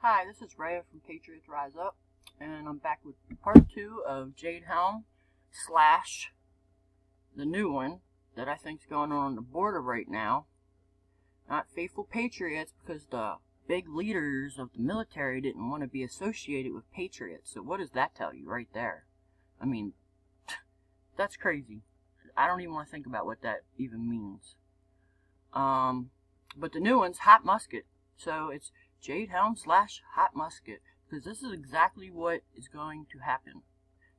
Hi, this is Raya from Patriots Rise Up, and I'm back with part 2 of Jade Helm slash the new one that I think is going on the border right now. Not faithful patriots, because the big leaders of the military didn't want to be associated with patriots. So what does that tell you right there? I mean, that's crazy. I don't even want to think about what that even means. But the new one's Hot Musket. So it's Jade Helm slash Hot Musket, because this is exactly what is going to happen.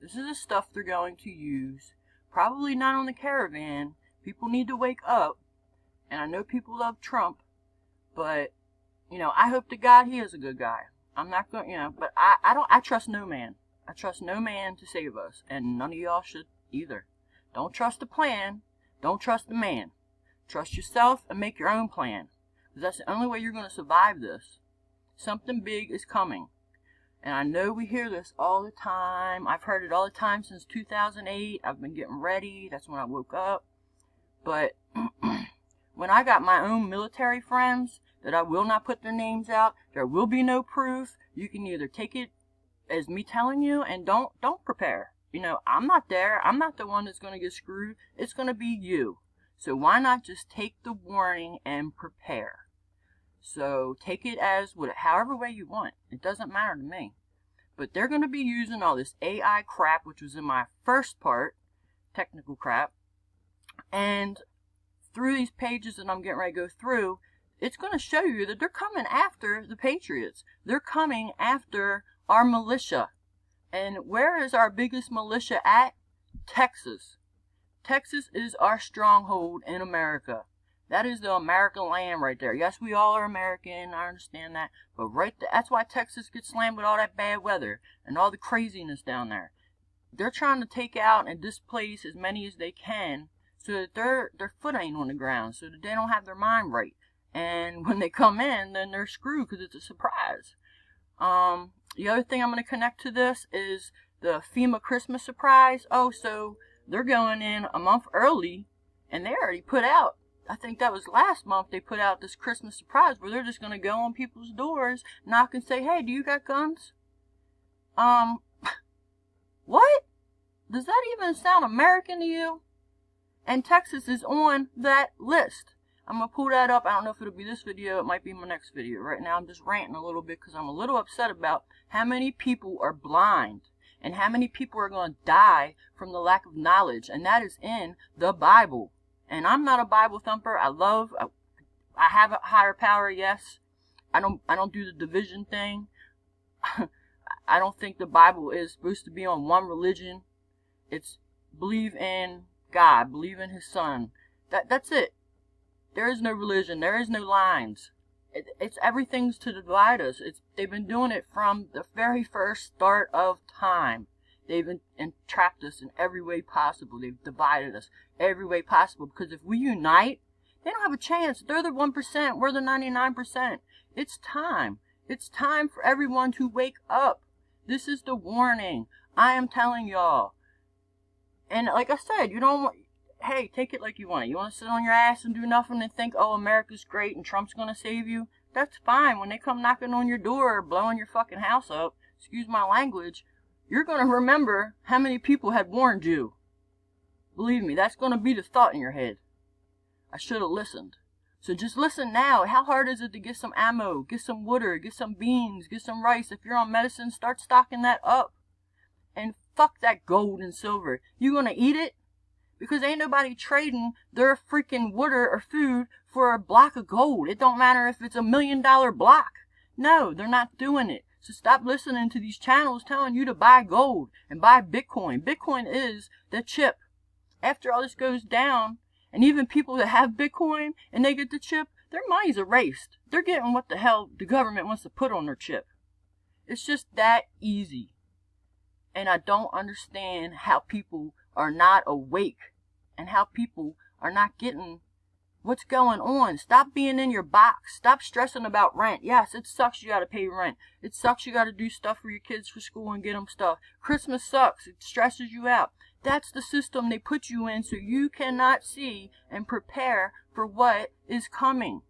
This is the stuff they're going to use, probably not on the caravan. People need to wake up, and I know people love Trump, but, I hope to God he is a good guy. I'm not going, but I trust no man. I trust no man to save us, and none of y'all should either. Don't trust the plan, don't trust the man. Trust yourself and make your own plan, because that's the only way you're going to survive this. Something big is coming. And I know we hear this all the time. I've heard it all the time since 2008. I've been getting ready. That's when I woke up. But when I got my own military friends that I will not put their names out, there will be no proof. You can either take it as me telling you and don't prepare. I'm not there. I'm not the one that's going to get screwed. It's going to be you. So why not just take the warning and prepare? So take it as however way you want. It doesn't matter to me. But they're going to be using all this AI crap, which was in my first part, technical crap. And through these pages that I'm getting ready to go through, it's going to show you that they're coming after the Patriots. They're coming after our militia. And where is our biggest militia at? Texas. Texas is our stronghold in America. That is the American land right there. Yes, we all are American. I understand that. But that's why Texas gets slammed with all that bad weather and all the craziness down there. They're trying to take out and displace as many as they can so that their foot ain't on the ground, so that they don't have their mind right. And when they come in, then they're screwed because it's a surprise. The other thing I'm going to connect to this is the FEMA Christmas surprise. Oh, so they're going in a month early, and they already put out, I think that was last month, they put out this Christmas surprise where they're just going to go on people's doors, knock and say, hey, do you got guns? What? Does that even sound American to you? And Texas is on that list. I'm going to pull that up. I don't know if it'll be this video. It might be my next video. Right now I'm just ranting a little bit because I'm a little upset about how many people are blind and how many people are going to die from the lack of knowledge. And that is in the Bible. And I'm not a Bible thumper. I have a higher power, yes. I don't do the division thing. I don't think the Bible is supposed to be on one religion. It's believe in God, believe in his son. That's it. There is no religion. There is no lines. It's everything's to divide us. They've been doing it from the very first start of time. They've entrapped us in every way possible. They've divided us every way possible. Because if we unite, they don't have a chance. They're the 1%. We're the 99%. It's time. It's time for everyone to wake up. This is the warning. I am telling y'all. And like I said, hey, take it like you want it. You want to sit on your ass and do nothing and think, oh, America's great and Trump's going to save you? That's fine. When they come knocking on your door or blowing your fucking house up, excuse my language, you're going to remember how many people had warned you. Believe me, that's going to be the thought in your head. I should have listened. So just listen now. How hard is it to get some ammo, get some water, get some beans, get some rice? If you're on medicine, start stocking that up. And fuck that gold and silver. You going to eat it? Because ain't nobody trading their freaking water or food for a block of gold. It don't matter if it's $1 million block. No, they're not doing it. So stop listening to these channels telling you to buy gold and buy Bitcoin. Bitcoin is the chip. After all this goes down, and even people that have Bitcoin and they get the chip, their money's erased. They're getting what the hell the government wants to put on their chip. It's just that easy. And I don't understand how people are not awake and how people are not getting what's going on. Stop being in your box. Stop stressing about rent. Yes, it sucks you gotta pay rent. It sucks you gotta do stuff for your kids for school and get them stuff. Christmas sucks. It stresses you out. That's the system they put you in so you cannot see and prepare for what is coming.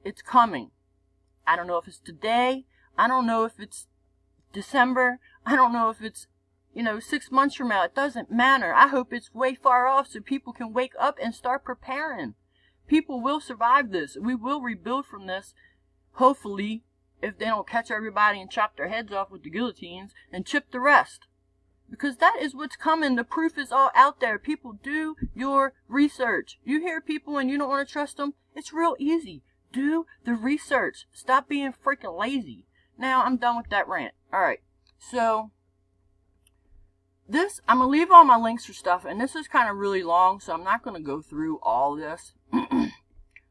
It's coming. I don't know if it's today. I don't know if it's December. I don't know if it's, 6 months from now. It doesn't matter. I hope it's way far off so people can wake up and start preparing. People will survive this. We will rebuild from this, hopefully, if they don't catch everybody and chop their heads off with the guillotines and chip the rest. Because that is what's coming. The proof is all out there. People, do your research. You hear people and you don't want to trust them? It's real easy. Do the research. Stop being freaking lazy. Now, I'm done with that rant. Alright, so this, I'm going to leave all my links for stuff, and this is kind of really long, so I'm not going to go through all this.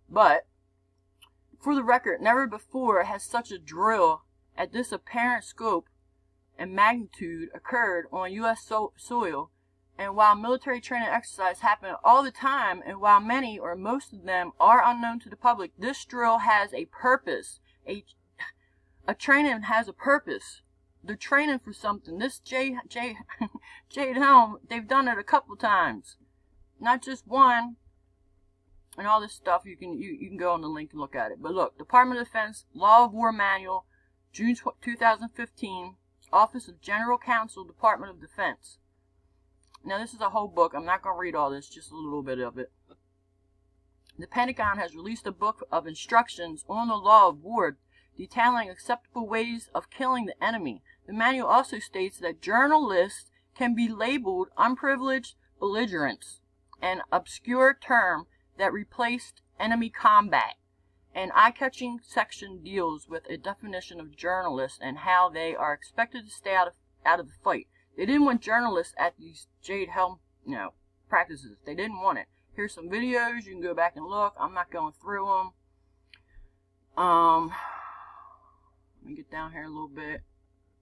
But, for the record, never before has such a drill at this apparent scope and magnitude occurred on U.S. soil, and while military training exercises happen all the time, and while many or most of them are unknown to the public, this drill has a purpose. A training has a purpose. They're training for something. This Jade helm, they've done it a couple times, not just one. And all this stuff, you can go on the link and look at it. But look, Department of Defense Law of War Manual, June 2015, Office of General Counsel, Department of Defense. Now this is a whole book. I'm not going to read all this, just a little bit of it. The Pentagon has released a book of instructions on the law of war, detailing acceptable ways of killing the enemy. The manual also states that journalists can be labeled unprivileged belligerents, an obscure term that replaced enemy combat. An eye-catching section deals with a definition of journalists and how they are expected to stay out of the fight. They didn't want journalists at these Jade helm, practices. They didn't want it. Here's some videos. You can go back and look. I'm not going through them. Let me get down here a little bit.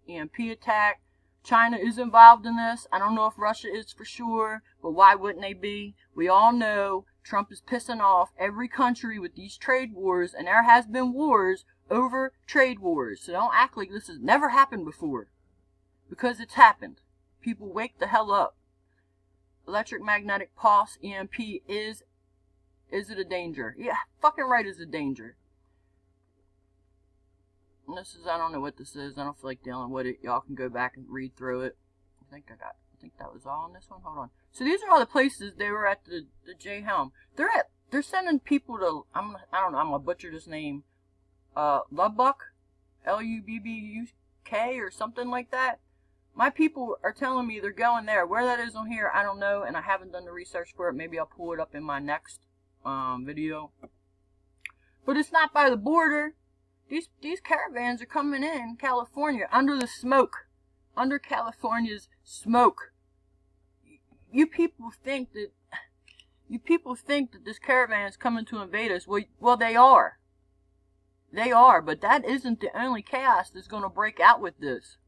EMP attack. China is involved in this. I don't know if Russia is for sure, but why wouldn't they be? We all know Trump is pissing off every country with these trade wars, and there has been wars over trade wars. So don't act like this has never happened before, because it's happened. People, wake the hell up. Electromagnetic pulse, EMP, is it a danger? Yeah, fucking right, it's a danger. And this is, I don't know what this is. I don't feel like dealing with it. Y'all can go back and read through it. I think that was all on this one. Hold on. So these are all the places they were at the Jade helm. They're sending people to, I don't know, I'm gonna butcher this name. Lubbock? L-U-B-B-U-K or something like that. My people are telling me they're going there. Where that is on here, I don't know, and I haven't done the research for it. Maybe I'll pull it up in my next video. But it's not by the border. These caravans are coming in California under the smoke, under California's smoke. You people think that this caravan is coming to invade us. Well, they are. They are, but that isn't the only chaos that's going to break out with this.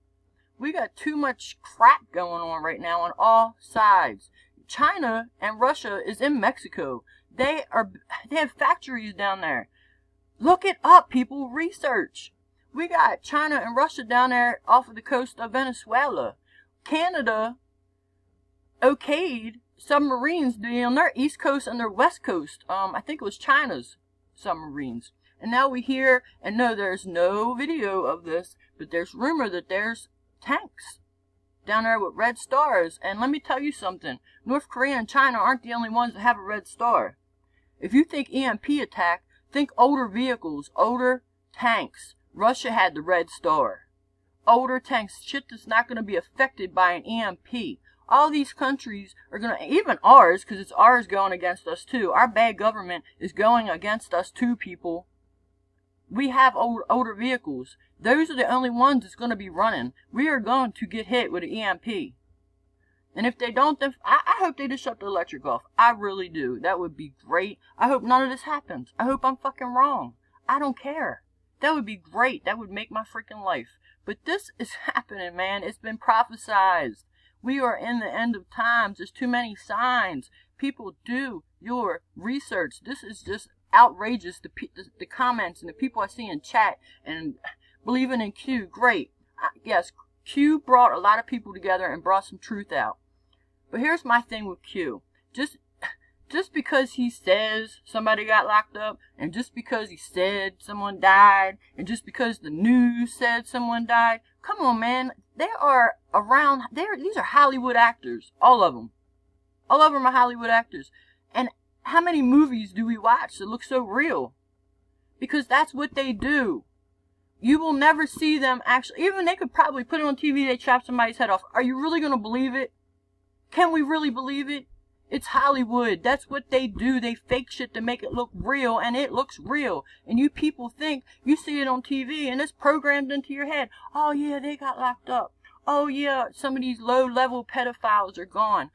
We got too much crap going on right now on all sides. China and Russia is in Mexico. They have factories down there. Look it up, people. Research. We got China and Russia down there off of the coast of Venezuela. Canada okayed submarines to be on their east coast and their west coast. I think it was China's submarines. And now we hear, and no, there's no video of this, but there's rumor that there's tanks down there with red stars. And let me tell you something. North Korea and China aren't the only ones that have a red star. If you think EMP attack, think older vehicles, older tanks. Russia had the red star. Older tanks, shit that's not going to be affected by an EMP. All these countries are going to, even ours, because it's ours going against us too. Our bad government is going against us too, people. We have older vehicles. Those are the only ones that's going to be running. We are going to get hit with an EMP. And if they don't, then I hope they just shut the electric off. I really do. That would be great. I hope none of this happens. I hope I'm fucking wrong. I don't care. That would be great. That would make my freaking life. But this is happening, man. It's been prophesized. We are in the end of times. There's too many signs. People, do your research. This is just outrageous. The comments and the people I see in chat and believing in Q. Great. Yes, Q brought a lot of people together and brought some truth out. But here's my thing with Q. Just just because he says somebody got locked up, and just because he said someone died, and just because the news said someone died, come on, man. They are around, these are Hollywood actors. All of them. All of them are Hollywood actors. And how many movies do we watch that look so real? Because that's what they do. You will never see them actually, even they could probably put it on TV, they chop somebody's head off. Are you really going to believe it? Can we really believe it? It's Hollywood. That's what they do. They fake shit to make it look real, and it looks real. And you people think, you see it on TV, and it's programmed into your head. Oh yeah, they got locked up. Oh yeah, some of these low-level pedophiles are gone.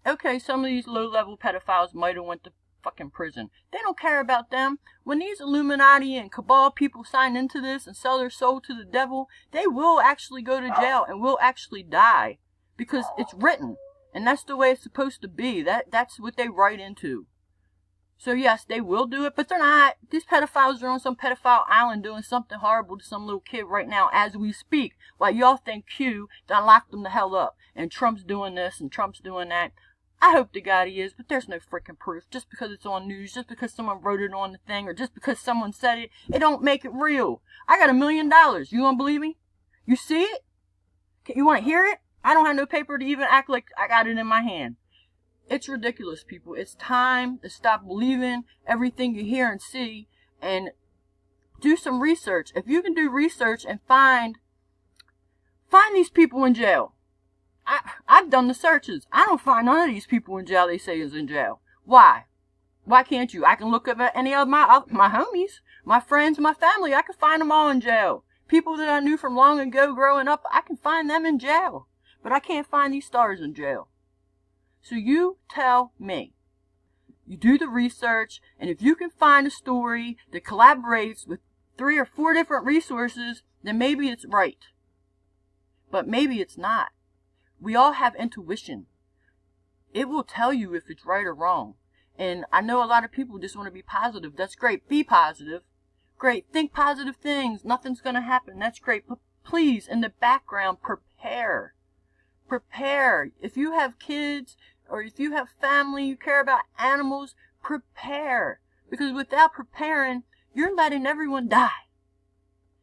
Okay, some of these low-level pedophiles might have went to fucking prison. They don't care about them. When these Illuminati and cabal people sign into this and sell their soul to the devil, they will actually go to jail and will actually die. Because it's written. And that's the way it's supposed to be. That's what they write into. So yes, they will do it, but they're not. These pedophiles are on some pedophile island doing something horrible to some little kid right now as we speak. While y'all think Q done locked them the hell up. And Trump's doing this and Trump's doing that. I hope to God he is, but there's no freaking proof. Just because it's on news, just because someone wrote it on the thing, or just because someone said it, it don't make it real. I got $1 million. You gonna believe me? You see it? You want to hear it? I don't have no paper to even act like I got it in my hand. It's ridiculous, people. It's time to stop believing everything you hear and see and do some research. If you can do research and find these people in jail. I've done the searches. I don't find none of these people in jail they say is in jail. Why? Why can't you? I can look up at any of my homies, my friends, my family. I can find them all in jail. People that I knew from long ago growing up, I can find them in jail. But I can't find these stars in jail. So you tell me. You do the research, and if you can find a story that collaborates with 3 or 4 different resources, then maybe it's right. But maybe it's not. We all have intuition. It will tell you if it's right or wrong. And I know a lot of people just want to be positive. That's great. Be positive. Great. Think positive things. Nothing's going to happen. That's great. But please, in the background, prepare. Prepare. If you have kids or if you have family, you care about animals, prepare. Because without preparing, you're letting everyone die.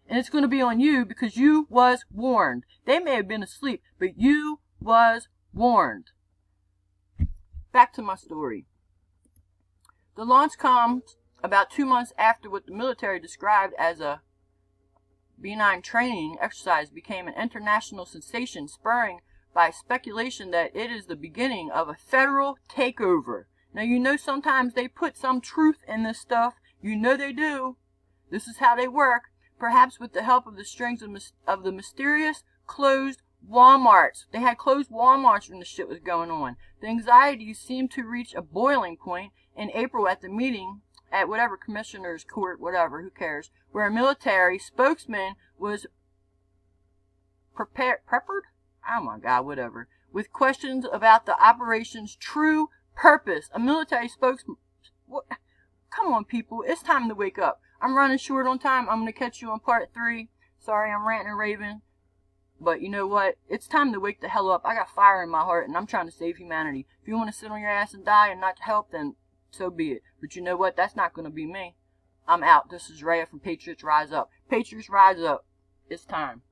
And it's going to be on you because you was warned. They may have been asleep, but you was warned. Back to my story. The launch comes about 2 months after what the military described as a benign training exercise became an international sensation, spurring by speculation that it is the beginning of a federal takeover. Now, you know sometimes they put some truth in this stuff. You know they do. This is how they work. Perhaps with the help of the strings of the mysterious closed Walmarts. They had closed Walmarts when the shit was going on. The anxiety seemed to reach a boiling point in April at the meeting at whatever commissioner's court, whatever, who cares, where a military spokesman was peppered? Oh my God, whatever. With questions about the operation's true purpose. A military spokesman. What? Come on, people. It's time to wake up. I'm running short on time. I'm going to catch you on part 3. Sorry, I'm ranting and raving. But you know what? It's time to wake the hell up. I got fire in my heart, and I'm trying to save humanity. If you want to sit on your ass and die and not help, then so be it. But you know what? That's not going to be me. I'm out. This is Rhea from Patriots Rise Up. Patriots Rise Up. It's time.